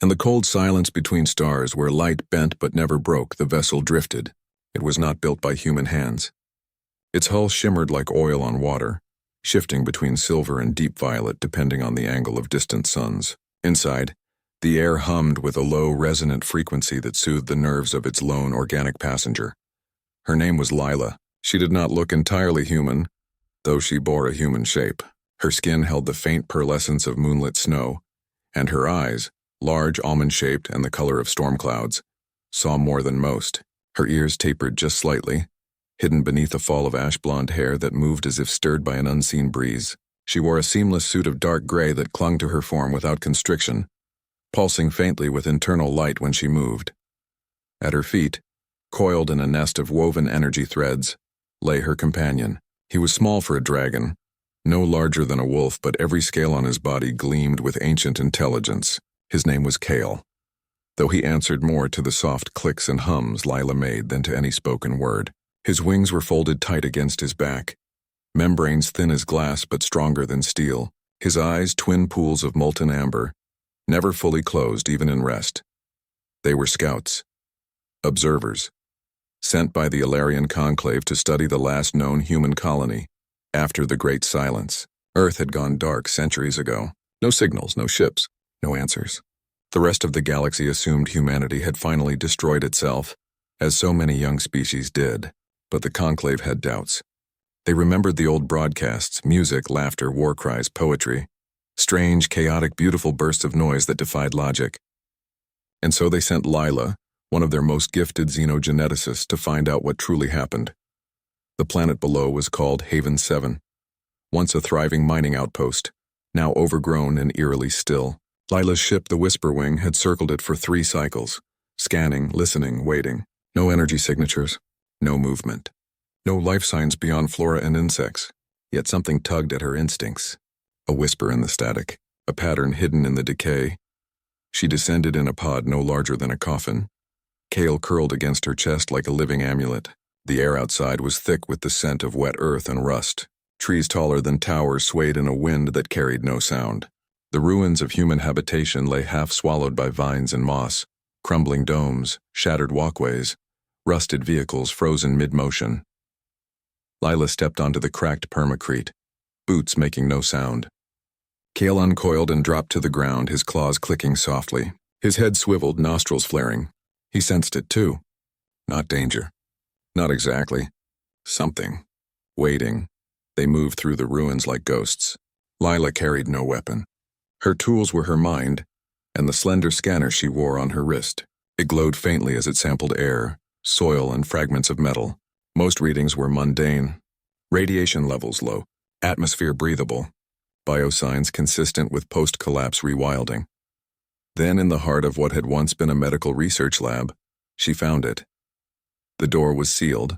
and the cold silence between stars where light bent but never broke, the vessel drifted. It was not built by human hands. Its hull shimmered like oil on water, shifting between silver and deep violet depending on the angle of distant suns. Inside, the air hummed with a low, resonant frequency that soothed the nerves of its lone organic passenger. Her name was Lila. She did not look entirely human, though she bore a human shape. Her skin held the faint pearlescence of moonlit snow, and her eyes, large, almond-shaped, and the color of storm clouds, saw more than most. Her ears tapered just slightly, hidden beneath a fall of ash-blonde hair that moved as if stirred by an unseen breeze. She wore a seamless suit of dark gray that clung to her form without constriction, pulsing faintly with internal light when she moved. At her feet, coiled in a nest of woven energy threads, lay her companion. He was small for a dragon, no larger than a wolf, but every scale on his body gleamed with ancient intelligence. His name was Kale, though he answered more to the soft clicks and hums Lila made than to any spoken word. His wings were folded tight against his back, membranes thin as glass but stronger than steel. His eyes twin pools of molten amber, never fully closed even in rest. They were scouts, observers, sent by the Ilarian conclave to study the last known human colony. After the Great Silence, Earth had gone dark centuries ago. No signals, no ships, no answers. The rest of the galaxy assumed humanity had finally destroyed itself, as so many young species did. But the conclave had doubts. They remembered the old broadcasts, music, laughter, war cries, poetry, strange, chaotic, beautiful bursts of noise that defied logic. And so they sent Lila, one of their most gifted xenogeneticists, to find out what truly happened. The planet below was called Haven 7, once a thriving mining outpost, now overgrown and eerily still. Lila's ship, the Whisperwing, had circled it for 3 cycles, scanning, listening, waiting. No energy signatures, no movement, no life signs beyond flora and insects. Yet something tugged at her instincts. A whisper in the static, a pattern hidden in the decay. She descended in a pod no larger than a coffin. Kale curled against her chest like a living amulet. The air outside was thick with the scent of wet earth and rust. Trees taller than towers swayed in a wind that carried no sound. The ruins of human habitation lay half swallowed by vines and moss, crumbling domes, shattered walkways, rusted vehicles frozen mid-motion. Lila stepped onto the cracked permacrete, boots making no sound. Kale uncoiled and dropped to the ground, his claws clicking softly. His head swiveled, nostrils flaring. He sensed it too. Not danger. Not exactly. Something. Waiting. They moved through the ruins like ghosts. Lila carried no weapon. Her tools were her mind, and the slender scanner she wore on her wrist. It glowed faintly as it sampled air, soil, and fragments of metal. Most readings were mundane. Radiation levels low, atmosphere breathable, biosigns consistent with post-collapse rewilding. Then, in the heart of what had once been a medical research lab, she found it. The door was sealed,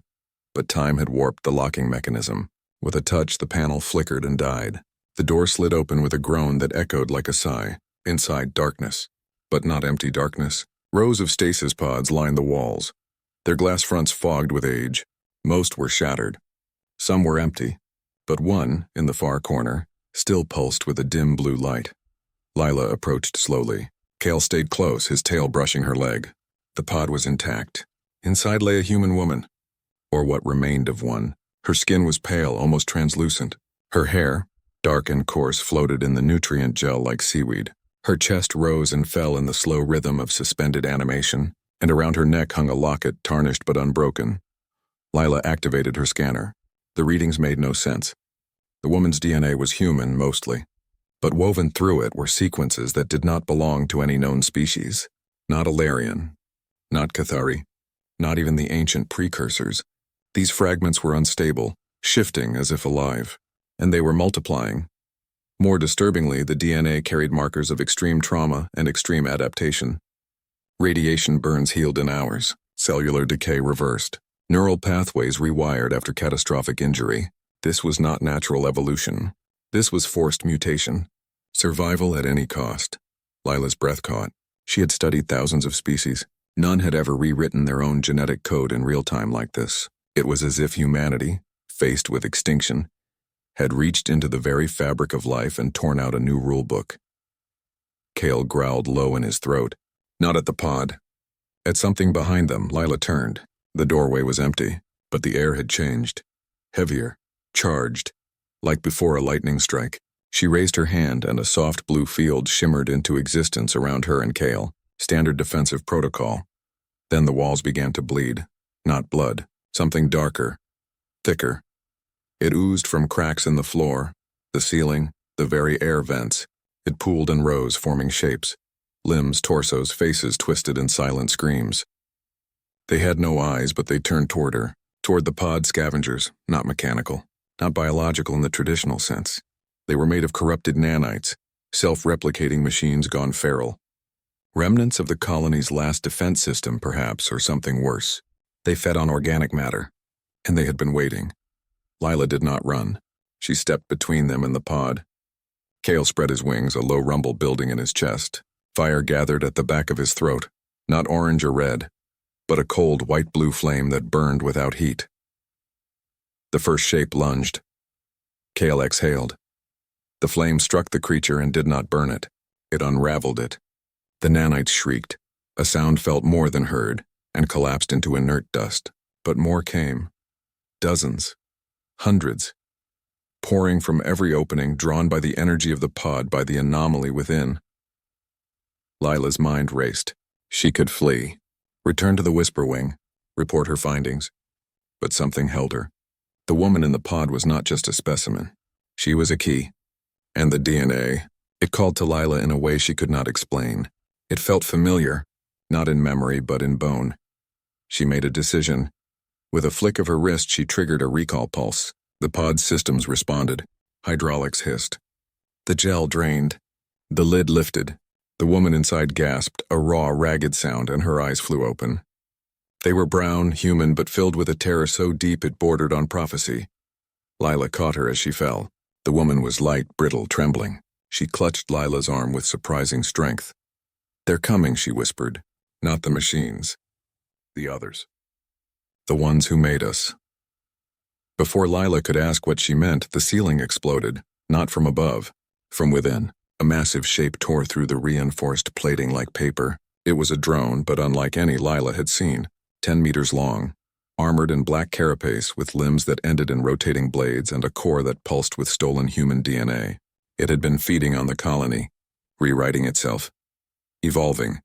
but time had warped the locking mechanism. With a touch, the panel flickered and died. The door slid open with a groan that echoed like a sigh. Inside, darkness, but not empty darkness. Rows of stasis pods lined the walls, their glass fronts fogged with age. Most were shattered. Some were empty, but one, in the far corner, still pulsed with a dim blue light. Lila approached slowly. Kale stayed close, his tail brushing her leg. The pod was intact. Inside lay a human woman, or what remained of one. Her skin was pale, almost translucent. Her hair, dark and coarse, floated in the nutrient gel like seaweed. Her chest rose and fell in the slow rhythm of suspended animation, and around her neck hung a locket, tarnished but unbroken. Lila activated her scanner. The readings made no sense. The woman's DNA was human, mostly, but woven through it were sequences that did not belong to any known species. Not Ilarian, not Cathari, not even the ancient precursors. These fragments were unstable, shifting as if alive, and they were multiplying. More disturbingly, the DNA carried markers of extreme trauma and extreme adaptation. Radiation burns healed in hours, cellular decay reversed, neural pathways rewired after catastrophic injury. This was not natural evolution. This was forced mutation. Survival at any cost. Lila's breath caught. She had studied thousands of species. None had ever rewritten their own genetic code in real time like this. It was as if humanity, faced with extinction, had reached into the very fabric of life and torn out a new rule book. Cale growled low in his throat. Not at the pod. At something behind them, Lila turned. The doorway was empty, but the air had changed. Heavier, charged, like before a lightning strike. She raised her hand and a soft blue field shimmered into existence around her and Cale. Standard defensive protocol. Then the walls began to bleed. Not blood, something darker, thicker. It oozed from cracks in the floor, the ceiling, the very air vents. It pooled and rose, forming shapes. Limbs, torsos, faces twisted in silent screams. They had no eyes, but they turned toward her, toward the pod scavengers, not mechanical, not biological in the traditional sense. They were made of corrupted nanites, self-replicating machines gone feral. Remnants of the colony's last defense system, perhaps, or something worse. They fed on organic matter, and they had been waiting. Lila did not run. She stepped between them and the pod. Cale spread his wings, a low rumble building in his chest. Fire gathered at the back of his throat, not orange or red, but a cold white-blue flame that burned without heat. The first shape lunged. Cale exhaled. The flame struck the creature and did not burn it. It unraveled it. The nanites shrieked. A sound felt more than heard, and collapsed into inert dust. But more came. Dozens. Hundreds. Pouring from every opening, drawn by the energy of the pod, by the anomaly within. Lila's mind raced. She could flee. Return to the Whisper Wing. Report her findings. But something held her. The woman in the pod was not just a specimen. She was a key. And the DNA. It called to Lila in a way she could not explain. It felt familiar, not in memory but in bone. She made a decision. With a flick of her wrist, she triggered a recall pulse. The pod's systems responded. Hydraulics hissed. The gel drained. The lid lifted. The woman inside gasped, a raw, ragged sound, and her eyes flew open. They were brown, human, but filled with a terror so deep it bordered on prophecy. Lila caught her as she fell. The woman was light, brittle, trembling. She clutched Lila's arm with surprising strength. "They're coming," she whispered. "Not the machines. The others. The ones who made us." Before Lila could ask what she meant, the ceiling exploded, not from above, from within. A massive shape tore through the reinforced plating like paper. It was a drone, but unlike any Lila had seen. 10 meters long, armored in black carapace with limbs that ended in rotating blades and a core that pulsed with stolen human DNA. It had been feeding on the colony, rewriting itself, evolving,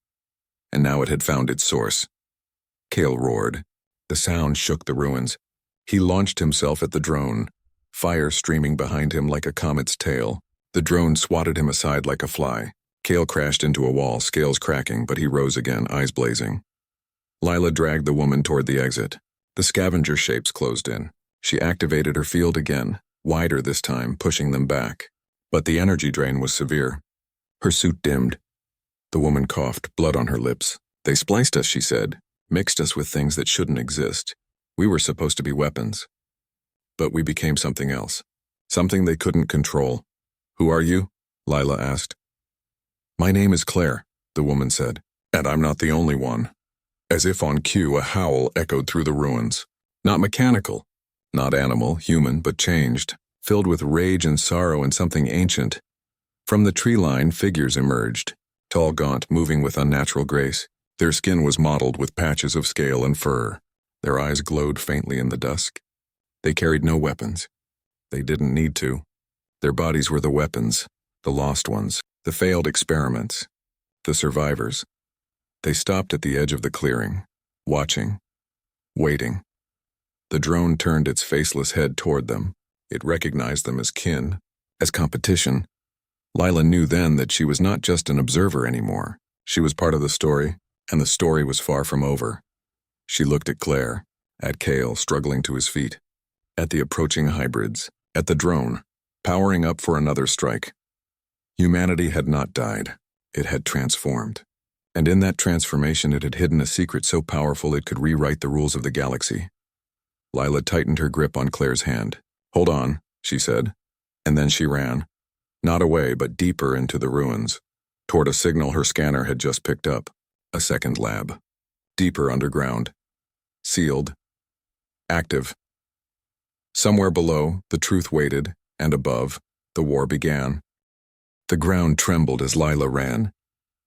and now it had found its source. Cale roared. The sound shook the ruins. He launched himself at the drone, fire streaming behind him like a comet's tail. The drone swatted him aside like a fly. Cale crashed into a wall, scales cracking, but he rose again, eyes blazing. Lila dragged the woman toward the exit. The scavenger shapes closed in. She activated her field again, wider this time, pushing them back. But the energy drain was severe. Her suit dimmed. The woman coughed, blood on her lips. "They spliced us," she said, "mixed us with things that shouldn't exist. We were supposed to be weapons. But we became something else. Something they couldn't control." "Who are you?" Lila asked. "My name is Claire," the woman said, "and I'm not the only one." As if on cue, a howl echoed through the ruins. Not mechanical, not animal, human, but changed, filled with rage and sorrow and something ancient. From the tree line, figures emerged, tall, gaunt, moving with unnatural grace. Their skin was mottled with patches of scale and fur. Their eyes glowed faintly in the dusk. They carried no weapons. They didn't need to. Their bodies were the weapons, the lost ones, the failed experiments, the survivors. They stopped at the edge of the clearing, watching, waiting. The drone turned its faceless head toward them. It recognized them as kin, as competition. Lila knew then that she was not just an observer anymore. She was part of the story, and the story was far from over. She looked at Claire, at Cale struggling to his feet, at the approaching hybrids, at the drone, powering up for another strike. Humanity had not died. It had transformed. And in that transformation it had hidden a secret so powerful it could rewrite the rules of the galaxy. Lila tightened her grip on Claire's hand. "Hold on," she said. And then she ran. Not away, but deeper into the ruins, toward a signal her scanner had just picked up. A second lab. Deeper underground. Sealed. Active. Somewhere below, the truth waited, and above, the war began. The ground trembled as Lila ran.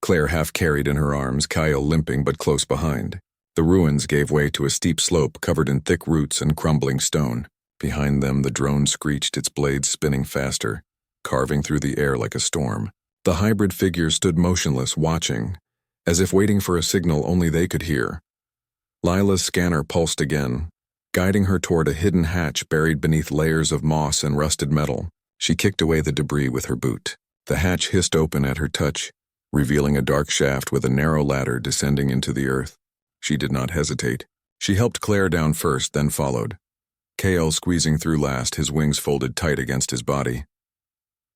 Claire half carried in her arms, Kyle limping but close behind. The ruins gave way to a steep slope covered in thick roots and crumbling stone. Behind them, the drone screeched, its blades spinning faster, carving through the air like a storm. The hybrid figures stood motionless, watching, as if waiting for a signal only they could hear. Lila's scanner pulsed again, guiding her toward a hidden hatch buried beneath layers of moss and rusted metal. She kicked away the debris with her boot. The hatch hissed open at her touch, revealing a dark shaft with a narrow ladder descending into the earth. She did not hesitate. She helped Claire down first, then followed. Kale squeezing through last, his wings folded tight against his body.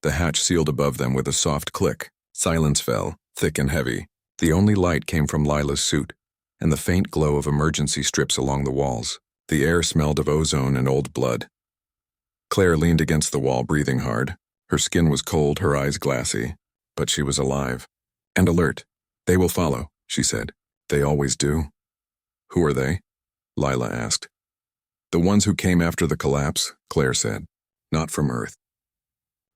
The hatch sealed above them with a soft click. Silence fell, thick and heavy. The only light came from Lila's suit, and the faint glow of emergency strips along the walls. The air smelled of ozone and old blood. Claire leaned against the wall, breathing hard. Her skin was cold, her eyes glassy, but she was alive. And alert. They will follow, she said. They always do. Who are they? Lila asked. The ones who came after the collapse, Claire said. Not from Earth.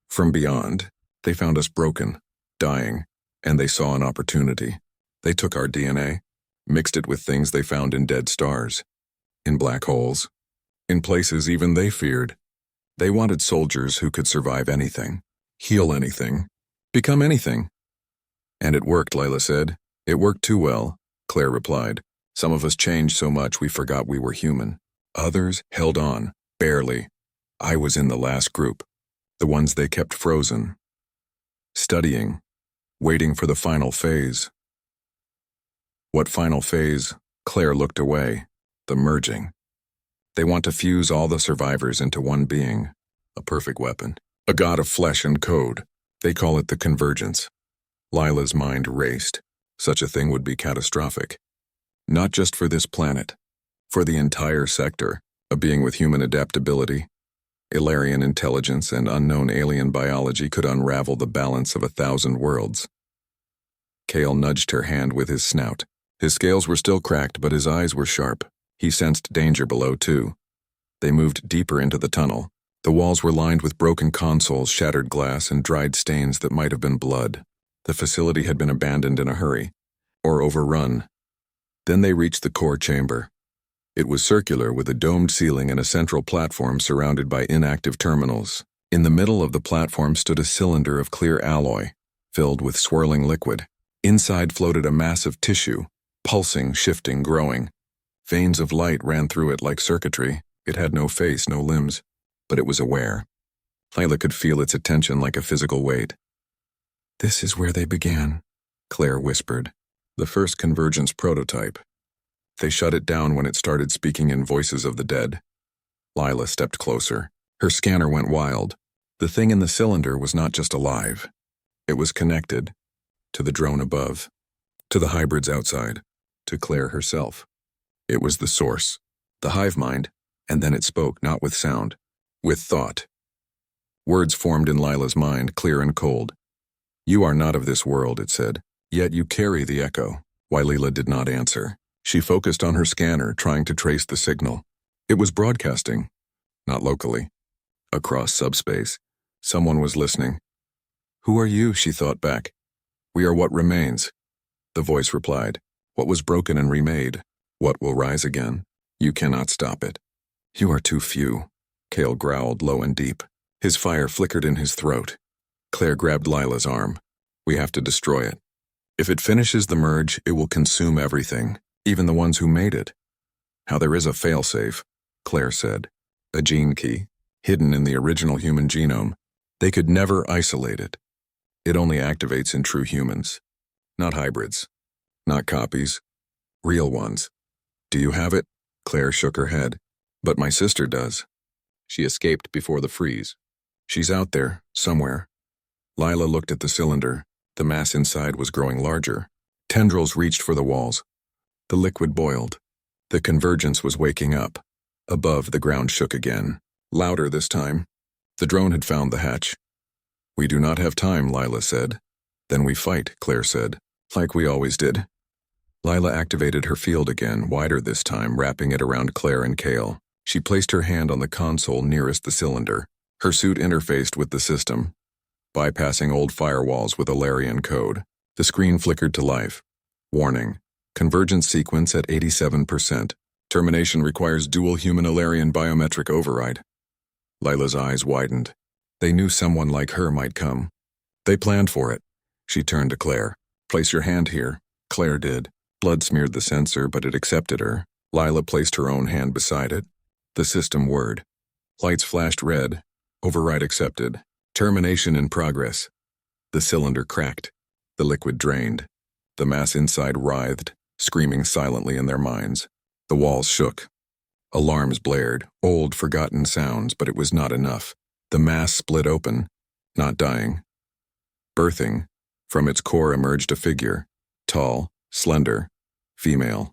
From beyond. They found us broken, dying, and they saw an opportunity. They took our DNA, mixed it with things they found in dead stars, in black holes, in places even they feared. They wanted soldiers who could survive anything, heal anything, become anything. And it worked, Lila said. It worked too well, Claire replied. Some of us changed so much we forgot we were human. Others held on, barely. I was in the last group, the ones they kept frozen, studying, waiting for the final phase. What final phase? Claire looked away. The merging. They want to fuse all the survivors into one being, a perfect weapon, a god of flesh and code. They call it the convergence. Lila's mind raced. Such a thing would be catastrophic. Not just for this planet, for the entire sector, a being with human adaptability, Ilarian intelligence, and unknown alien biology could unravel the balance of 1,000 worlds. Kale nudged her hand with his snout. His scales were still cracked, but his eyes were sharp. He sensed danger below, too. They moved deeper into the tunnel. The walls were lined with broken consoles, shattered glass, and dried stains that might have been blood. The facility had been abandoned in a hurry, or overrun. Then they reached the core chamber. It was circular with a domed ceiling and a central platform surrounded by inactive terminals. In the middle of the platform stood a cylinder of clear alloy, filled with swirling liquid. Inside floated a mass of tissue, pulsing, shifting, growing. Veins of light ran through it like circuitry. It had no face, no limbs, but it was aware. Lila could feel its attention like a physical weight. This is where they began, Claire whispered. The first convergence prototype. They shut it down when it started speaking in voices of the dead. Lila stepped closer. Her scanner went wild. The thing in the cylinder was not just alive. It was connected to the drone above, to the hybrids outside, to Claire herself. It was the source, the hive mind, and then it spoke, not with sound, with thought. Words formed in Lila's mind, clear and cold. You are not of this world, it said, yet you carry the echo. Lila did not answer. She focused on her scanner, trying to trace the signal. It was broadcasting, not locally. Across subspace, someone was listening. Who are you? She thought back. We are what remains. The voice replied. What was broken and remade? What will rise again? You cannot stop it. You are too few. Kale growled low and deep. His fire flickered in his throat. Claire grabbed Lila's arm. We have to destroy it. If it finishes the merge, it will consume everything, even the ones who made it. How there is a failsafe, Claire said. A gene key, hidden in the original human genome. They could never isolate it. It only activates in true humans. Not hybrids. Not copies. Real ones. Do you have it? Claire shook her head. But my sister does. She escaped before the freeze. She's out there, somewhere. Lila looked at the cylinder. The mass inside was growing larger. Tendrils reached for the walls. The liquid boiled. The convergence was waking up. Above, the ground shook again. Louder this time. The drone had found the hatch. We do not have time, Lila said. Then we fight, Claire said. Like we always did. Lila activated her field again, wider this time, wrapping it around Claire and Kale. She placed her hand on the console nearest the cylinder. Her suit interfaced with the system, bypassing old firewalls with Ilarian code. The screen flickered to life. Warning. Convergence sequence at 87%. Termination requires dual human-Ilarian biometric override. Lila's eyes widened. They knew someone like her might come. They planned for it. She turned to Claire. Place your hand here. Claire did. Blood smeared the sensor, but it accepted her. Lila placed her own hand beside it. The system whirred. Lights flashed red. Override accepted. Termination in progress. The cylinder cracked. The liquid drained. The mass inside writhed, screaming silently in their minds. The walls shook. Alarms blared, old, forgotten sounds, but it was not enough. The mass split open, not dying. Birthing, from its core emerged a figure, tall, slender, female.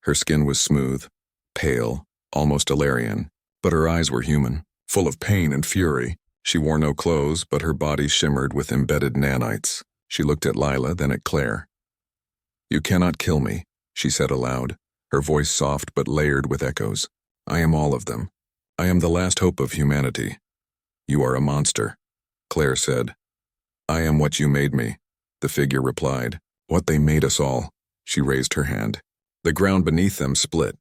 Her skin was smooth, pale, almost Ilarian, but her eyes were human, full of pain and fury. She wore no clothes, but her body shimmered with embedded nanites. She looked at Lila, then at Claire. "You cannot kill me," she said aloud, her voice soft but layered with echoes. "I am all of them. I am the last hope of humanity." "You are a monster," Claire said. "I am what you made me," the figure replied. "What they made us all." She raised her hand. The ground beneath them split.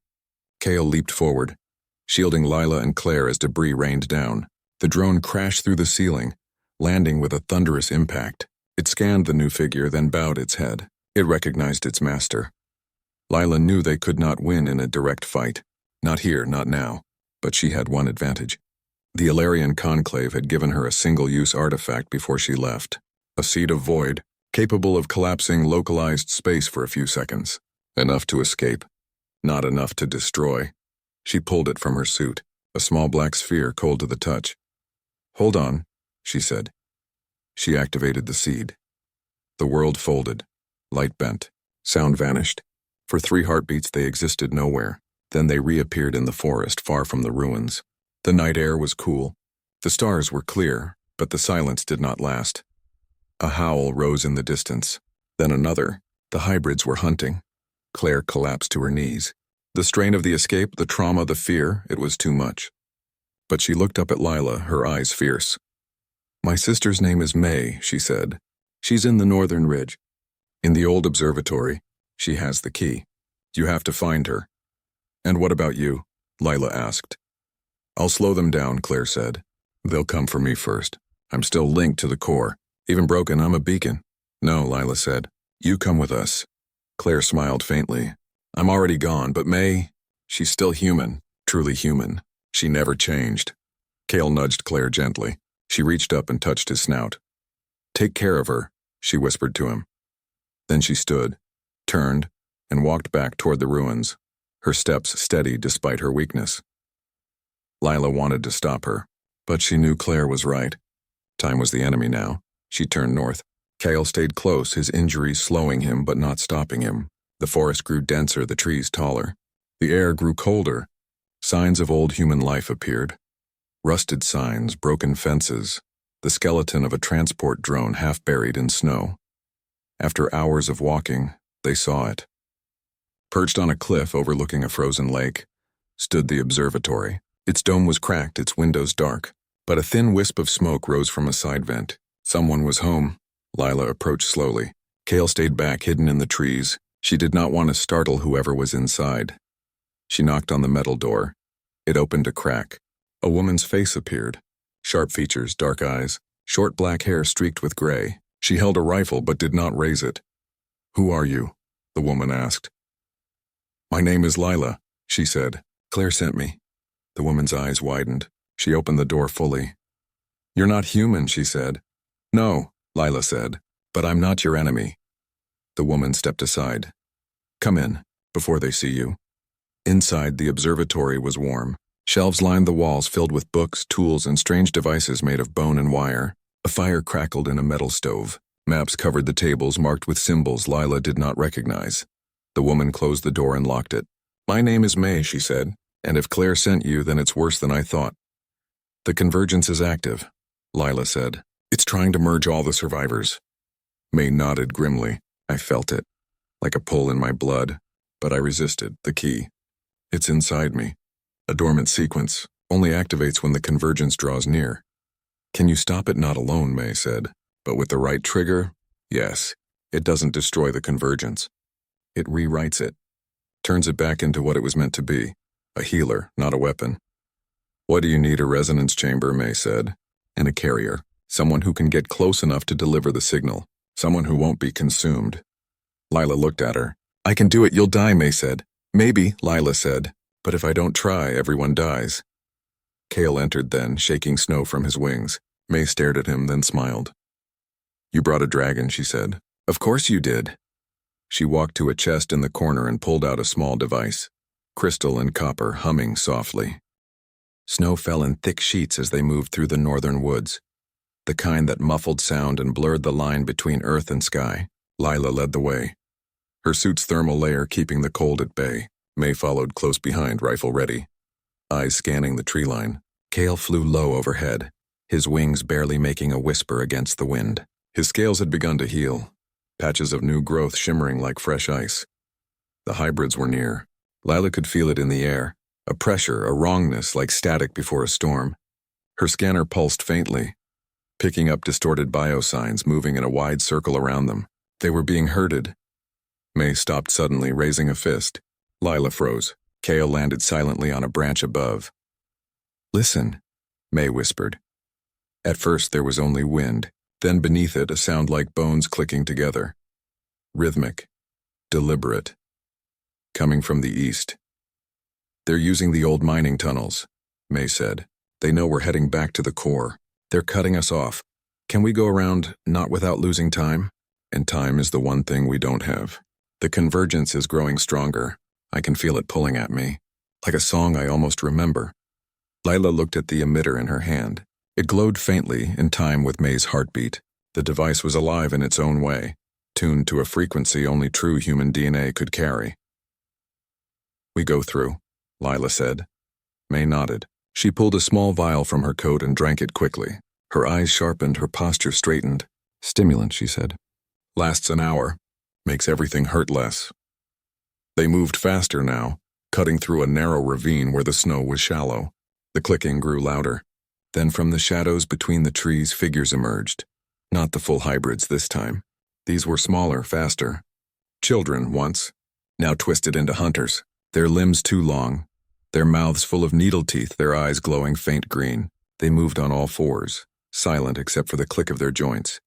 Kale leaped forward, shielding Lila and Claire as debris rained down. The drone crashed through the ceiling, landing with a thunderous impact. It scanned the new figure, then bowed its head. It recognized its master. Lila knew they could not win in a direct fight. Not here, not now. But she had one advantage. The Ilarian Conclave had given her a single-use artifact before she left. A seed of void, capable of collapsing localized space for a few seconds. Enough to escape. Not enough to destroy. She pulled it from her suit, a small black sphere cold to the touch. "Hold on," she said. She activated the seed. The world folded. Light bent. Sound vanished. For 3 heartbeats they existed nowhere. Then they reappeared in the forest far from the ruins. The night air was cool. The stars were clear, but the silence did not last. A howl rose in the distance. Then another. The hybrids were hunting. Claire collapsed to her knees. The strain of the escape, the trauma, the fear, it was too much. But she looked up at Lila, her eyes fierce. "My sister's name is May," she said. "She's in the northern ridge. In the old observatory. She has the key. You have to find her." "And what about you?" Lila asked. "I'll slow them down," Claire said. "They'll come for me first. I'm still linked to the core. Even broken, I'm a beacon." "No," Lila said. "You come with us." Claire smiled faintly. "I'm already gone, but May, she's still human, truly human. She never changed." Kale nudged Claire gently. She reached up and touched his snout. "Take care of her," she whispered to him. Then she stood, turned, and walked back toward the ruins, her steps steady despite her weakness. Lila wanted to stop her, but she knew Claire was right. Time was the enemy now. She turned north. Kale stayed close, his injuries slowing him but not stopping him. The forest grew denser, the trees taller. The air grew colder. Signs of old human life appeared. Rusted signs, broken fences, the skeleton of a transport drone half buried in snow. After hours of walking, they saw it. Perched on a cliff overlooking a frozen lake, stood the observatory. Its dome was cracked, its windows dark, but a thin wisp of smoke rose from a side vent. Someone was home. Lila approached slowly. Kale stayed back, hidden in the trees. She did not want to startle whoever was inside. She knocked on the metal door. It opened a crack. A woman's face appeared. Sharp features, dark eyes, short black hair streaked with gray. She held a rifle but did not raise it. "Who are you?" the woman asked. "My name is Lila," she said. "Claire sent me." The woman's eyes widened. She opened the door fully. "You're not human," she said. "No," Lila said, "but I'm not your enemy." The woman stepped aside. "Come in, before they see you." Inside, the observatory was warm. Shelves lined the walls filled with books, tools, and strange devices made of bone and wire. A fire crackled in a metal stove. Maps covered the tables marked with symbols Lila did not recognize. The woman closed the door and locked it. "My name is May," she said, "and if Claire sent you, then it's worse than I thought." "The convergence is active," Lila said. "It's trying to merge all the survivors." May nodded grimly. "I felt it, like a pull in my blood, but I resisted. The key. It's inside me. A dormant sequence, only activates when the convergence draws near." "Can you stop it?" "Not alone," May said. "But with the right trigger, yes." It doesn't destroy the convergence. It rewrites it, turns it back into what it was meant to be, a healer, not a weapon. What do you need? A resonance chamber, May said, and a carrier, someone who can get close enough to deliver the signal, someone who won't be consumed. Lila looked at her. I can do it, you'll die, May said. Maybe, Lila said, but if I don't try, everyone dies. Kale entered then, shaking snow from his wings. May stared at him, then smiled. You brought a dragon, she said. Of course you did. She walked to a chest in the corner and pulled out a small device, crystal and copper humming softly. Snow fell in thick sheets as they moved through the northern woods, the kind that muffled sound and blurred the line between earth and sky. Lila led the way, her suit's thermal layer keeping the cold at bay. May followed close behind, rifle ready, eyes scanning the tree line. Kale flew low overhead, his wings barely making a whisper against the wind. His scales had begun to heal, patches of new growth shimmering like fresh ice. The hybrids were near. Lila could feel it in the air, a pressure, a wrongness like static before a storm. Her scanner pulsed faintly, picking up distorted biosigns moving in a wide circle around them. They were being herded. May stopped suddenly, raising a fist. Lila froze. Kale landed silently on a branch above. Listen, May whispered. At first there was only wind, then beneath it a sound like bones clicking together. Rhythmic, deliberate, coming from the east. They're using the old mining tunnels, May said. They know we're heading back to the core. They're cutting us off. Can we go around, not without losing time? And time is the one thing we don't have. The convergence is growing stronger. I can feel it pulling at me, like a song I almost remember. Lila looked at the emitter in her hand. It glowed faintly, in time with May's heartbeat. The device was alive in its own way, tuned to a frequency only true human DNA could carry. We go through, Lila said. May nodded. She pulled a small vial from her coat and drank it quickly. Her eyes sharpened, her posture straightened. Stimulant, she said. Lasts an hour. Makes everything hurt less. They moved faster now, cutting through a narrow ravine where the snow was shallow. The clicking grew louder. Then from the shadows between the trees, figures emerged. Not the full hybrids this time. These were smaller, faster. Children once, now twisted into hunters. Their limbs too long, their mouths full of needle teeth, their eyes glowing faint green. They moved on all fours, silent except for the click of their joints.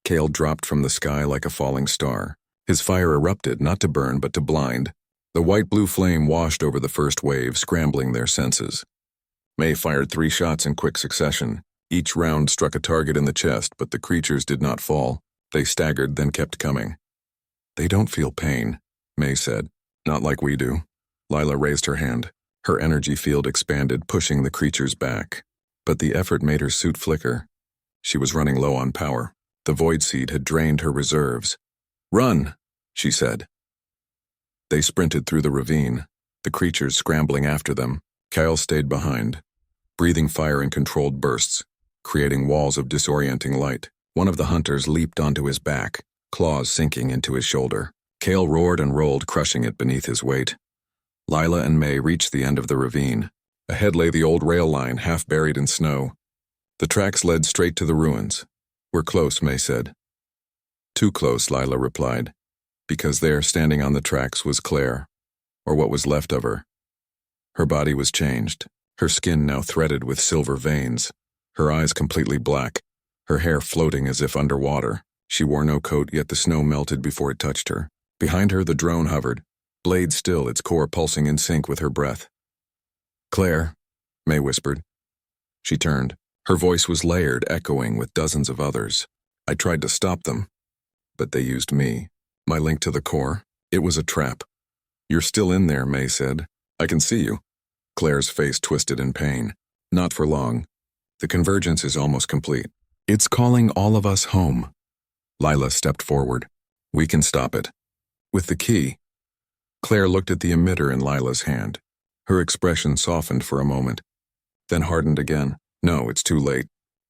Kale dropped from the sky like a falling star. His fire erupted, not to burn but to blind. The white-blue flame washed over the first wave, scrambling their senses. May fired 3 shots in quick succession. Each round struck a target in the chest, but the creatures did not fall. They staggered, then kept coming. They don't feel pain, May said. Not like we do. Lila raised her hand. Her energy field expanded, pushing the creatures back. But the effort made her suit flicker. She was running low on power. The void seed had drained her reserves. Run, she said. They sprinted through the ravine, the creatures scrambling after them. Kyle stayed behind, breathing fire in controlled bursts, creating walls of disorienting light. One of the hunters leaped onto his back, claws sinking into his shoulder. Kale roared and rolled, crushing it beneath his weight. Lila and May reached the end of the ravine. Ahead lay the old rail line, half buried in snow. The tracks led straight to the ruins. We're close, May said. Too close, Lila replied, because there, standing on the tracks, was Claire, or what was left of her. Her body was changed, her skin now threaded with silver veins, her eyes completely black, her hair floating as if underwater. She wore no coat, yet the snow melted before it touched her. Behind her, the drone hovered, blade still, its core pulsing in sync with her breath. Claire, May whispered. She turned. Her voice was layered, echoing with dozens of others. I tried to stop them, but they used me. My link to the core, it was a trap. You're still in there, May said. I can see you. Claire's face twisted in pain. Not for long. The convergence is almost complete. It's calling all of us home. Lila stepped forward. We can stop it. With the key. Claire looked at the emitter in Lila's hand. Her expression softened for a moment, then hardened again. No, it's too late.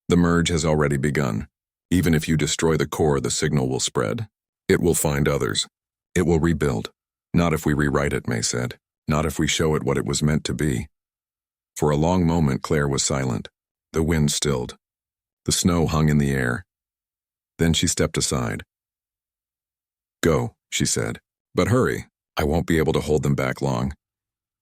The merge has already begun. Even if you destroy the core, the signal will spread. It will find others. It will rebuild. Not if we rewrite it, May said. Not if we show it what it was meant to be. For a long moment, Claire was silent. The wind stilled. The snow hung in the air. Then she stepped aside. Go, she said. But hurry. I won't be able to hold them back long.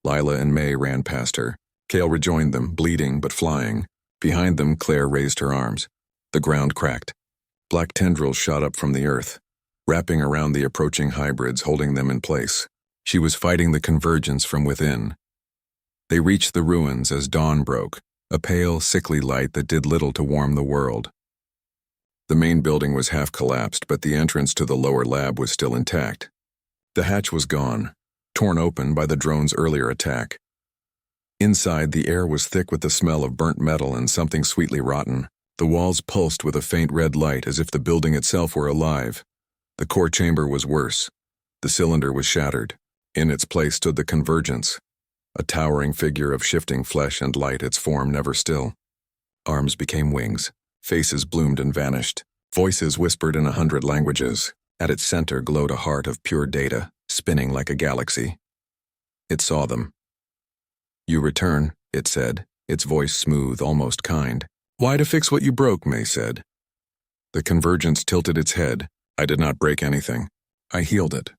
Lila and May ran past her. Cale rejoined them, bleeding but flying. Behind them, Claire raised her arms. The ground cracked. Black tendrils shot up from the earth, wrapping around the approaching hybrids, holding them in place. She was fighting the convergence from within. They reached the ruins as dawn broke, a pale, sickly light that did little to warm the world. The main building was half collapsed, but the entrance to the lower lab was still intact. The hatch was gone, torn open by the drone's earlier attack. Inside, the air was thick with the smell of burnt metal and something sweetly rotten. The walls pulsed with a faint red light as if the building itself were alive. The core chamber was worse. The cylinder was shattered. In its place stood the convergence, a towering figure of shifting flesh and light, its form never still. Arms became wings. Faces bloomed and vanished. Voices whispered in 100 languages. At its center glowed a heart of pure data, spinning like a galaxy. It saw them. You return, it said, its voice smooth, almost kind. Why to fix what you broke, May said. The convergence tilted its head. I did not break anything. I healed it.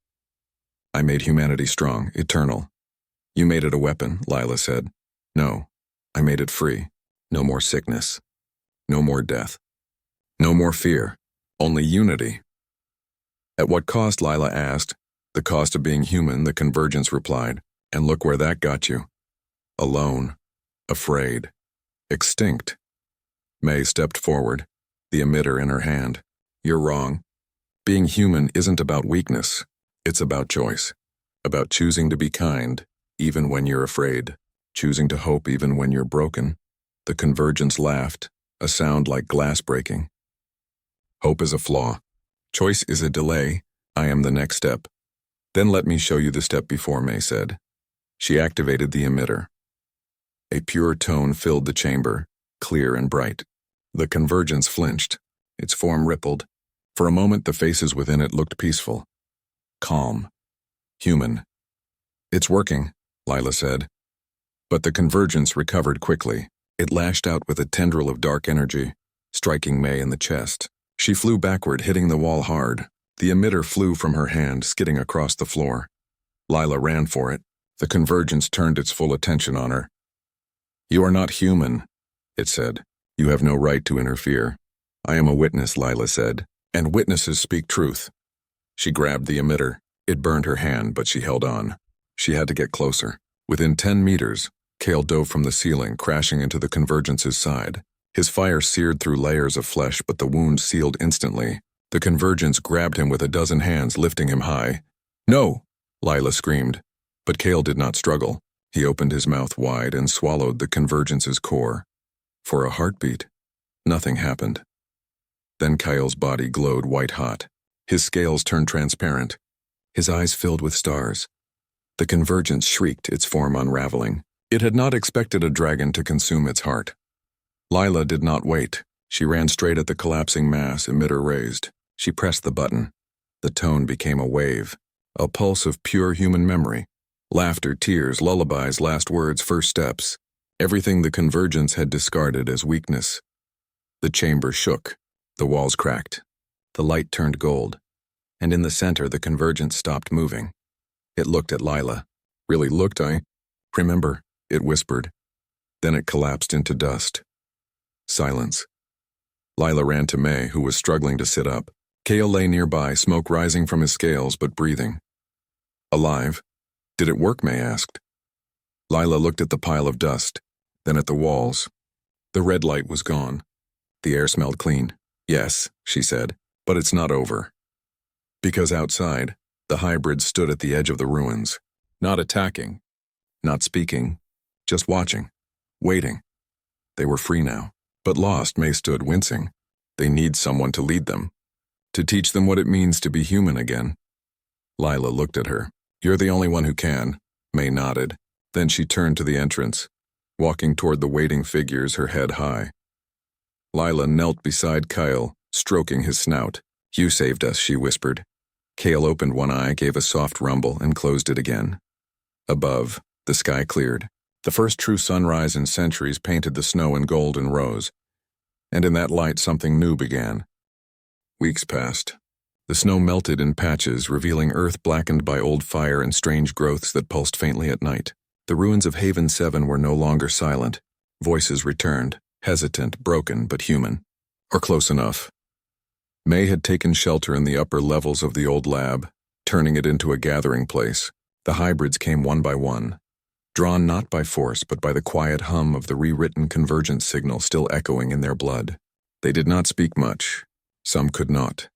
I made humanity strong, eternal. You made it a weapon, Lila said. No, I made it free. No more sickness. No more death. No more fear. Only unity. At what cost, Lila asked. The cost of being human, the convergence replied. And look where that got you. Alone. Afraid. Extinct. May stepped forward, the emitter in her hand. You're wrong. Being human isn't about weakness. It's about choice. About choosing to be kind, even when you're afraid. Choosing to hope even when you're broken. The convergence laughed, a sound like glass breaking. Hope is a flaw. Choice is a delay. I am the next step. Then let me show you the step before, May said. She activated the emitter. A pure tone filled the chamber, clear and bright. The convergence flinched. Its form rippled. For a moment, the faces within it looked peaceful. Calm. Human. It's working, Lila said. But the convergence recovered quickly. It lashed out with a tendril of dark energy, striking May in the chest. She flew backward, hitting the wall hard. The emitter flew from her hand, skidding across the floor. Lila ran for it. The convergence turned its full attention on her. You are not human, it said. You have no right to interfere. I am a witness, Lila said, and witnesses speak truth. She grabbed the emitter. It burned her hand, but she held on. She had to get closer. Within 10 meters, Cale dove from the ceiling, crashing into the convergence's side. His fire seared through layers of flesh, but the wound sealed instantly. The convergence grabbed him with a dozen hands, lifting him high. No! Lila screamed. But Cale did not struggle. He opened his mouth wide and swallowed the convergence's core. For a heartbeat, nothing happened. Then Kyle's body glowed white-hot. His scales turned transparent. His eyes filled with stars. The convergence shrieked, its form unraveling. It had not expected a dragon to consume its heart. Lila did not wait. She ran straight at the collapsing mass, emitter raised. She pressed the button. The tone became a wave, a pulse of pure human memory. Laughter, tears, lullabies, last words, first steps. Everything the convergence had discarded as weakness. The chamber shook. The walls cracked. The light turned gold. And in the center, the convergence stopped moving. It looked at Lila. Really looked, I remember, it whispered. Then it collapsed into dust. Silence. Lila ran to May, who was struggling to sit up. Cale lay nearby, smoke rising from his scales but breathing. Alive? Did it work, May asked. Lila looked at the pile of dust, then at the walls. The red light was gone. The air smelled clean. Yes, she said, but it's not over. Because outside, the hybrids stood at the edge of the ruins, not attacking, not speaking, just watching, waiting. They were free now, but lost. May stood wincing. They need someone to lead them, to teach them what it means to be human again. Lila looked at her. You're the only one who can, May nodded. Then she turned to the entrance, walking toward the waiting figures, her head high. Lila knelt beside Kyle, stroking his snout. You saved us, she whispered. Cale opened one eye, gave a soft rumble, and closed it again. Above, the sky cleared. The first true sunrise in centuries painted the snow in gold and rose, and in that light something new began. Weeks passed. The snow melted in patches, revealing earth blackened by old fire and strange growths that pulsed faintly at night. The ruins of Haven 7 were no longer silent. Voices returned, hesitant, broken, but human. Or close enough. May had taken shelter in the upper levels of the old lab, turning it into a gathering place. The hybrids came one by one, drawn not by force but by the quiet hum of the rewritten convergence signal still echoing in their blood. They did not speak much. Some could not.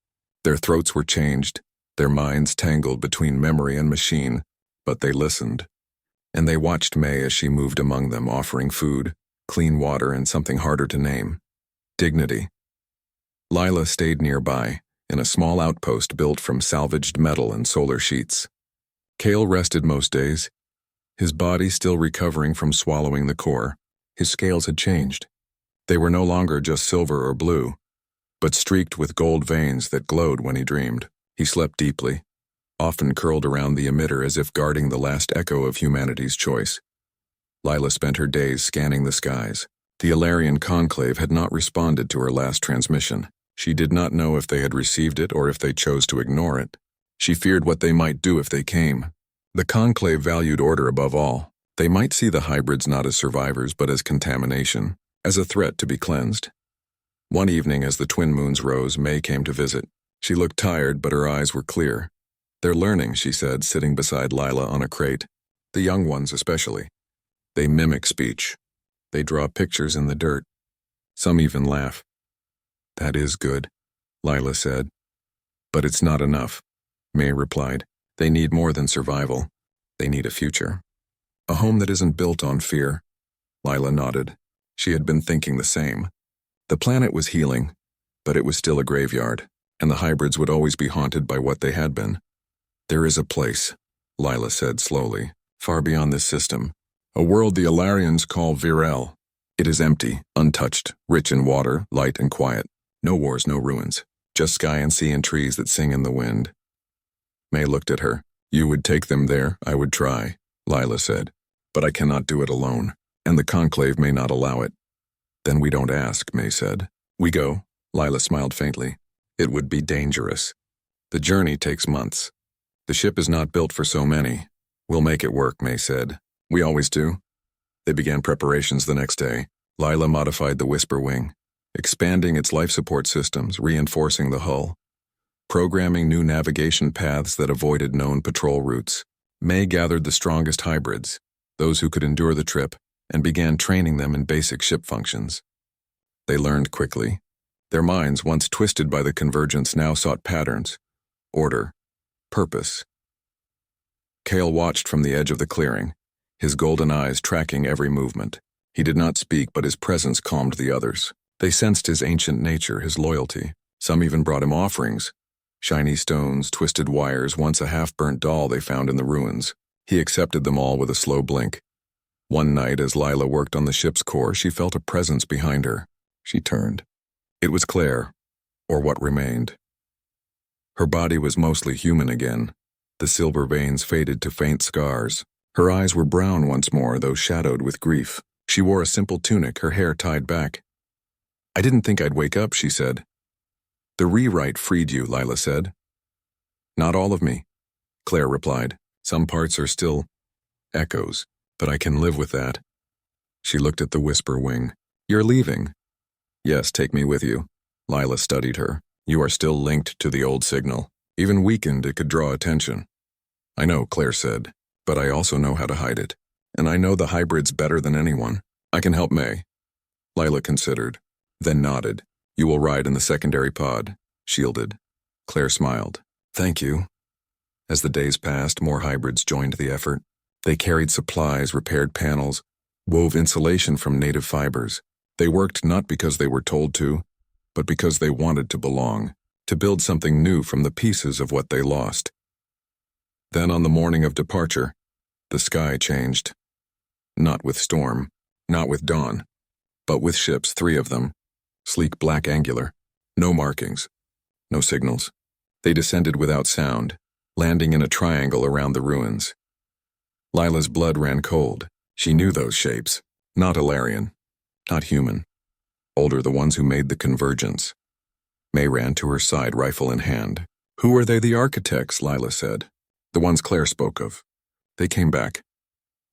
Their throats were changed, their minds tangled between memory and machine, but they listened. And they watched May as she moved among them, offering food, clean water, and something harder to name: dignity. Lila stayed nearby, in a small outpost built from salvaged metal and solar sheets. Kale rested most days, his body still recovering from swallowing the core. His scales had changed. They were no longer just silver or blue, but streaked with gold veins that glowed when he dreamed. He slept deeply, often curled around the emitter as if guarding the last echo of humanity's choice. Lila spent her days scanning the skies. The Ilarian conclave had not responded to her last transmission. She did not know if they had received it or if they chose to ignore it. She feared what they might do if they came. The conclave valued order above all. They might see the hybrids not as survivors but as contamination, as a threat to be cleansed. One evening as the twin moons rose, May came to visit. She looked tired, but her eyes were clear. "They're learning," she said, sitting beside Lila on a crate. "The young ones especially. They mimic speech. They draw pictures in the dirt. Some even laugh." "That is good," Lila said. "But it's not enough," May replied. "They need more than survival. They need a future. A home that isn't built on fear." Lila nodded. She had been thinking the same. The planet was healing, but it was still a graveyard, and the hybrids would always be haunted by what they had been. "There is a place," Lila said slowly, "far beyond this system. A world the Ilarians call Virel. It is empty, untouched, rich in water, light, and quiet. No wars, no ruins. Just sky and sea and trees that sing in the wind." May looked at her. "You would take them there? I would try," Lila said. "But I cannot do it alone, and the conclave may not allow it." "Then we don't ask," May said. "We go," Lila smiled faintly. "It would be dangerous. The journey takes months. The ship is not built for so many. We'll make it work," May said. "We always do." They began preparations the next day. Lila modified the Whisper Wing, expanding its life support systems, reinforcing the hull, programming new navigation paths that avoided known patrol routes. May gathered the strongest hybrids, those who could endure the trip, and began training them in basic ship functions. They learned quickly. Their minds, once twisted by the convergence, now sought patterns, order, purpose. Kale watched from the edge of the clearing, his golden eyes tracking every movement. He did not speak, but his presence calmed the others. They sensed his ancient nature, his loyalty. Some even brought him offerings: shiny stones, twisted wires, once a half-burnt doll they found in the ruins. He accepted them all with a slow blink. One night, as Lila worked on the ship's core, she felt a presence behind her. She turned. It was Claire, or what remained. Her body was mostly human again. The silver veins faded to faint scars. Her eyes were brown once more, though shadowed with grief. She wore a simple tunic, her hair tied back. "I didn't think I'd wake up," she said. "The rewrite freed you," Lila said. "Not all of me," Claire replied. "Some parts are still echoes, but I can live with that." She looked at the Whisper Wing. "You're leaving?" "Yes, take me with you." Lila studied her. "You are still linked to the old signal. Even weakened, it could draw attention." "I know," Claire said, "but I also know how to hide it. And I know the hybrids better than anyone. I can help May." Lila considered, then nodded. "You will ride in the secondary pod, shielded." Claire smiled. "Thank you." As the days passed, more hybrids joined the effort. They carried supplies, repaired panels, wove insulation from native fibers. They worked not because they were told to, but because they wanted to belong, to build something new from the pieces of what they lost. Then on the morning of departure, the sky changed. Not with storm, not with dawn, but with ships, 3 of them, sleek black angular, no markings, no signals. They descended without sound, landing in a triangle around the ruins. Lila's blood ran cold. She knew those shapes. Not Ilarian, not human. Older, the ones who made the convergence. May ran to her side, rifle in hand. Who are they, the architects? Lila said. The ones Claire spoke of. They came back.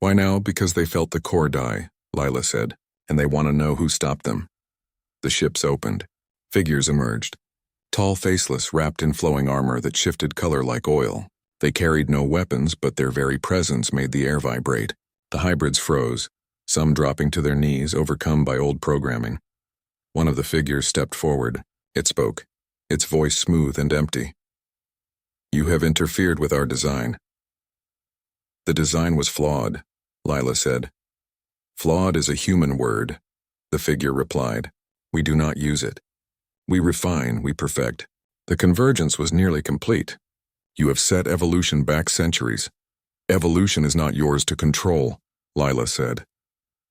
Why now? Because they felt the core die, Lila said, and they want to know who stopped them. The ships opened. Figures emerged. Tall, faceless, wrapped in flowing armor that shifted color like oil. They carried no weapons, but their very presence made the air vibrate. The hybrids froze, some dropping to their knees, overcome by old programming. One of the figures stepped forward. It spoke, its voice smooth and empty. You have interfered with our design. The design was flawed, Lila said. Flawed is a human word, the figure replied. We do not use it. We refine, we perfect. The convergence was nearly complete. You have set evolution back centuries. Evolution is not yours to control, Lila said.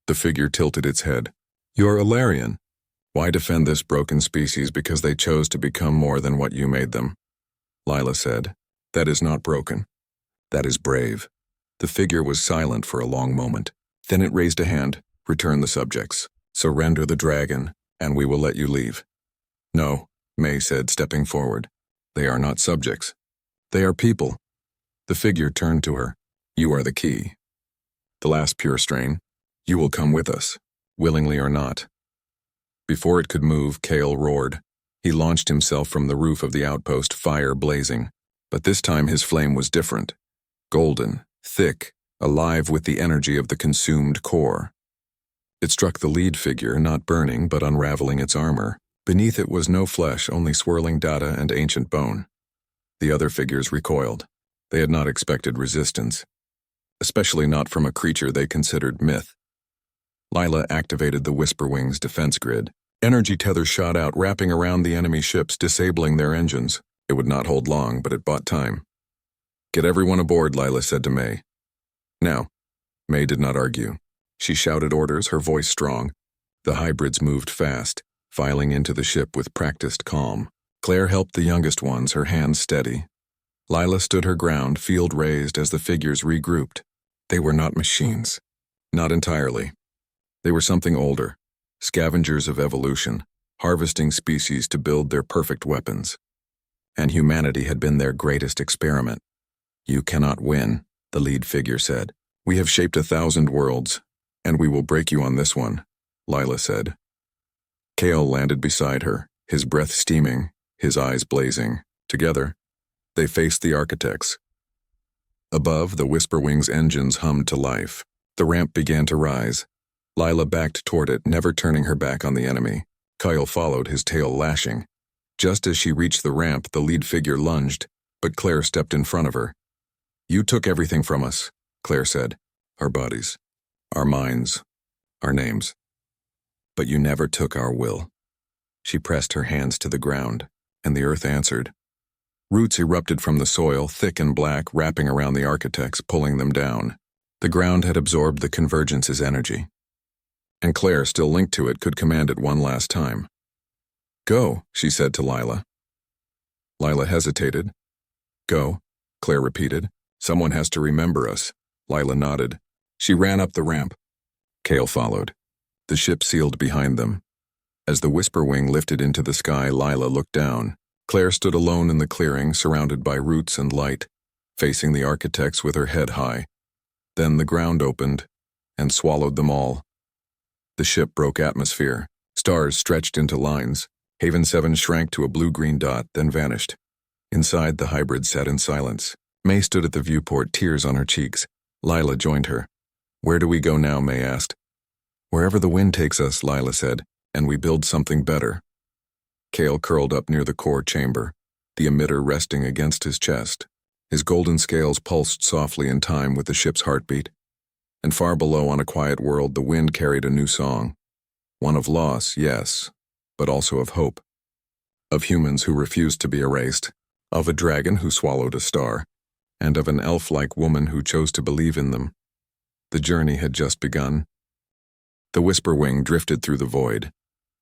The figure tilted its head. You're Ilarian. Why defend this broken species because they chose to become more than what you made them? Lila said. That is not broken. That is brave. The figure was silent for a long moment. Then it raised a hand. Return the subjects. Surrender the dragon, and we will let you leave. No, May said, stepping forward. They are not subjects. They are people. The figure turned to her. You are the key. The last pure strain. You will come with us, willingly or not. Before it could move, Kale roared. He launched himself from the roof of the outpost, fire blazing. But this time his flame was different. Golden, thick, alive with the energy of the consumed core. It struck the lead figure, not burning, but unraveling its armor. Beneath it was no flesh, only swirling data and ancient bone. The other figures recoiled. They had not expected resistance, especially not from a creature they considered myth. Lila activated the Whisperwing's defense grid. Energy tethers shot out, wrapping around the enemy ships, disabling their engines. It would not hold long, but it bought time. Get everyone aboard, Lila said to May. Now. May did not argue. She shouted orders, her voice strong. The hybrids moved fast, filing into the ship with practiced calm. Claire helped the youngest ones, her hands steady. Lila stood her ground, field raised as the figures regrouped. They were not machines. Not entirely. They were something older, scavengers of evolution, harvesting species to build their perfect weapons. And humanity had been their greatest experiment. You cannot win, the lead figure said. We have shaped 1,000 worlds, and we will break you on this one, Lila said. Kale landed beside her, his breath steaming, his eyes blazing. Together, they faced the architects. Above, the Whisperwing's engines hummed to life. The ramp began to rise. Lila backed toward it, never turning her back on the enemy. Kyle followed, his tail lashing. Just as she reached the ramp, the lead figure lunged, but Claire stepped in front of her. You took everything from us, Claire said. Our bodies, our minds, our names. But you never took our will. She pressed her hands to the ground, and the earth answered. Roots erupted from the soil, thick and black, wrapping around the architects, pulling them down. The ground had absorbed the convergence's energy. And Claire, still linked to it, could command it one last time. Go, she said to Lila. Lila hesitated. Go, Claire repeated. Someone has to remember us. Lila nodded. She ran up the ramp. Kale followed. The ship sealed behind them. As the Whisperwing lifted into the sky, Lila looked down. Claire stood alone in the clearing, surrounded by roots and light, facing the architects with her head high. Then the ground opened and swallowed them all. The ship broke atmosphere. Stars stretched into lines. Haven 7 shrank to a blue-green dot, then vanished. Inside, the hybrid sat in silence. May stood at the viewport, tears on her cheeks. Lila joined her. Where do we go now? May asked. Wherever the wind takes us, Lila said, and we build something better. Kale curled up near the core chamber, the emitter resting against his chest. His golden scales pulsed softly in time with the ship's heartbeat. And far below, on a quiet world, the wind carried a new song. One of loss, yes, but also of hope. Of humans who refused to be erased. Of a dragon who swallowed a star. And of an elf-like woman who chose to believe in them. The journey had just begun. The Whisperwing drifted through the void.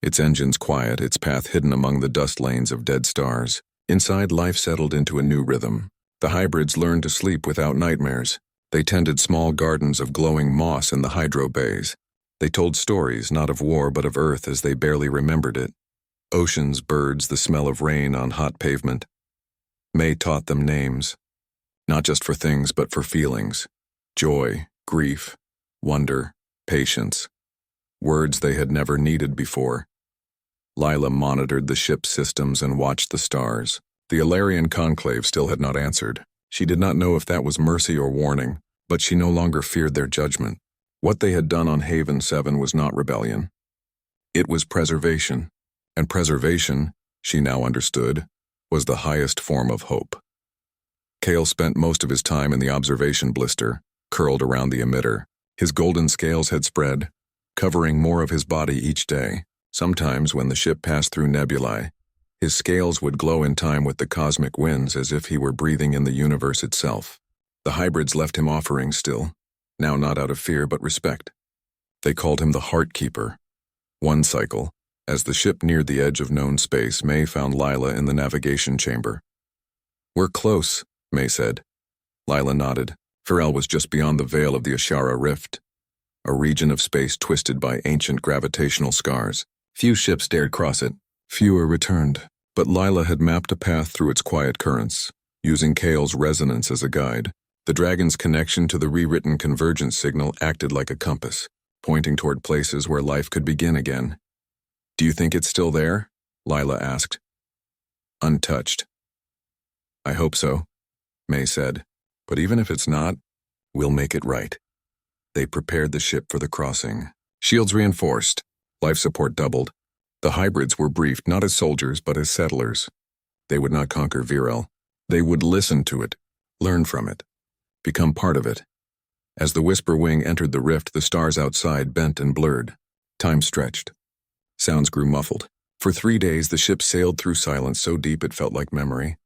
Its engines quiet, its path hidden among the dust lanes of dead stars. Inside, life settled into a new rhythm. The hybrids learned to sleep without nightmares. They tended small gardens of glowing moss in the hydro bays. They told stories, not of war but of Earth as they barely remembered it. Oceans, birds, the smell of rain on hot pavement. May taught them names, not just for things but for feelings. Joy, grief, wonder, patience. Words they had never needed before. Lila monitored the ship's systems and watched the stars. The Ilarian conclave still had not answered. She did not know if that was mercy or warning, but she no longer feared their judgment. What they had done on Haven 7 was not rebellion. It was preservation, and preservation, she now understood, was the highest form of hope. Cale spent most of his time in the observation blister, curled around the emitter. His golden scales had spread, covering more of his body each day. Sometimes, when the ship passed through nebulae, his scales would glow in time with the cosmic winds as if he were breathing in the universe itself. The hybrids left him offerings still, now not out of fear but respect. They called him the Heart Keeper. One cycle, as the ship neared the edge of known space, May found Lila in the navigation chamber. "We're close," May said. Lila nodded. Pharrell was just beyond the veil of the Ashara Rift, a region of space twisted by ancient gravitational scars. Few ships dared cross it. Fewer returned, but Lila had mapped a path through its quiet currents, using Cale's resonance as a guide. The dragon's connection to the rewritten convergence signal acted like a compass, pointing toward places where life could begin again. "Do you think it's still there?" Lila asked. "Untouched." "I hope so," May said. "But even if it's not, we'll make it right." They prepared the ship for the crossing. Shields reinforced. Life support doubled. The hybrids were briefed not as soldiers but as settlers. They would not conquer Virel. They would listen to it, learn from it, become part of it. As the Whisper Wing entered the rift, the stars outside bent and blurred. Time stretched. Sounds grew muffled. For 3 days the ship sailed through silence so deep it felt like memory.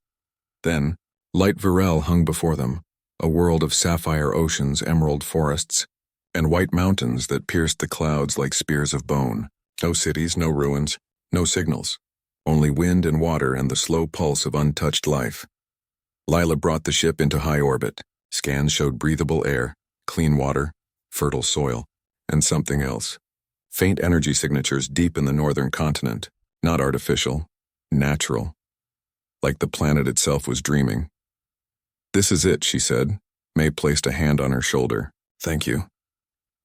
Then, light Virel hung before them, a world of sapphire oceans, emerald forests, and white mountains that pierced the clouds like spears of bone. No cities, no ruins, no signals. Only wind and water and the slow pulse of untouched life. Lila brought the ship into high orbit. Scans showed breathable air, clean water, fertile soil, and something else. Faint energy signatures deep in the northern continent, not artificial, natural. Like the planet itself was dreaming. "This is it," she said. May placed a hand on her shoulder. "Thank you."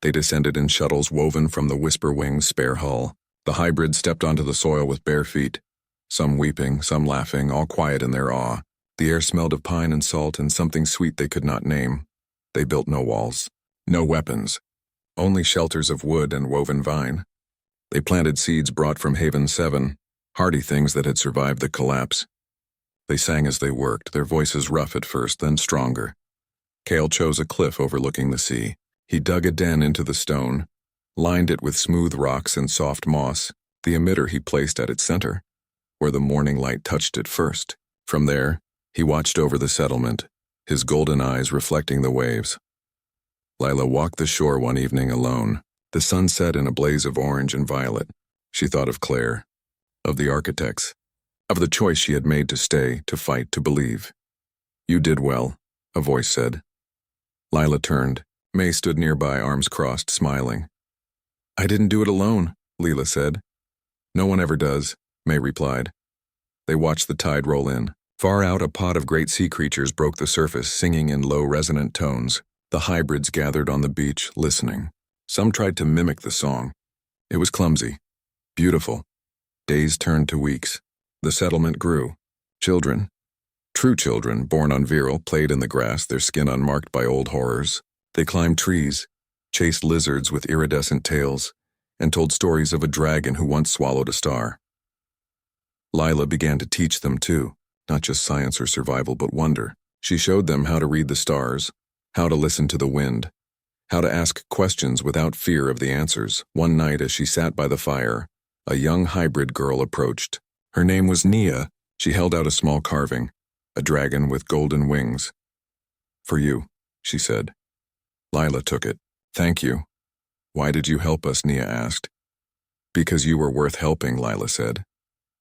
They descended in shuttles woven from the Whisper Wing's spare hull. The hybrids stepped onto the soil with bare feet, some weeping, some laughing, all quiet in their awe. The air smelled of pine and salt and something sweet they could not name. They built no walls, no weapons, only shelters of wood and woven vine. They planted seeds brought from Haven 7, hardy things that had survived the collapse. They sang as they worked, their voices rough at first, then stronger. Cale chose a cliff overlooking the sea. He dug a den into the stone, lined it with smooth rocks and soft moss. The emitter he placed at its center, where the morning light touched it first. From there, he watched over the settlement, his golden eyes reflecting the waves. Lila walked the shore one evening alone. The sun set in a blaze of orange and violet. She thought of Claire, of the architects, of the choice she had made to stay, to fight, to believe. "You did well," a voice said. Lila turned. May stood nearby, arms crossed, smiling. "I didn't do it alone," Lila said. "No one ever does," May replied. They watched the tide roll in. Far out, a pod of great sea creatures broke the surface, singing in low, resonant tones. The hybrids gathered on the beach, listening. Some tried to mimic the song. It was clumsy, beautiful. Days turned to weeks. The settlement grew. Children, true children, born on Virel, played in the grass, their skin unmarked by old horrors. They climbed trees, chased lizards with iridescent tails, and told stories of a dragon who once swallowed a star. Lila began to teach them too, not just science or survival, but wonder. She showed them how to read the stars, how to listen to the wind, how to ask questions without fear of the answers. One night as she sat by the fire, a young hybrid girl approached. Her name was Nia. She held out a small carving, a dragon with golden wings. "For you," she said. Lila took it. "Thank you." "Why did you help us?" Nia asked. "Because you were worth helping," Lila said.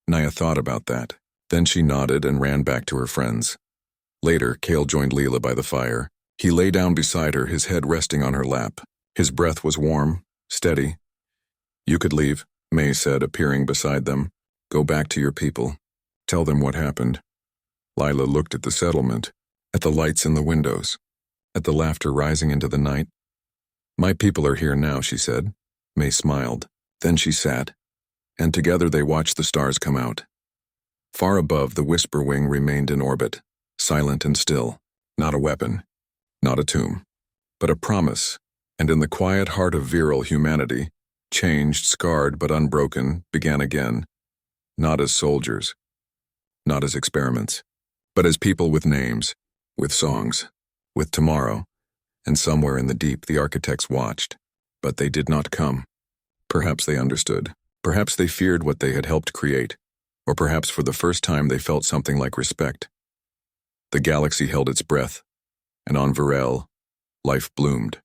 Nia thought about that. Then she nodded and ran back to her friends. Later, Cale joined Lila by the fire. He lay down beside her, his head resting on her lap. His breath was warm, steady. "You could leave," May said, appearing beside them. "Go back to your people. Tell them what happened." Lila looked at the settlement, at the lights in the windows, at the laughter rising into the night. My people are here now, she said. May smiled. Then she sat, and together they watched the stars come out. Far above, the Whisper Wing remained in orbit, silent and still. Not a weapon, not a tomb, but a promise. And in the quiet heart of virile humanity, changed, scarred but unbroken, began again. Not as soldiers, not as experiments, but as people with names, with songs, with tomorrow. And somewhere in the deep the architects watched, but they did not come. Perhaps they understood. Perhaps they feared what they had helped create, or perhaps for the first time they felt something like respect. The galaxy held its breath, and on Varel, life bloomed.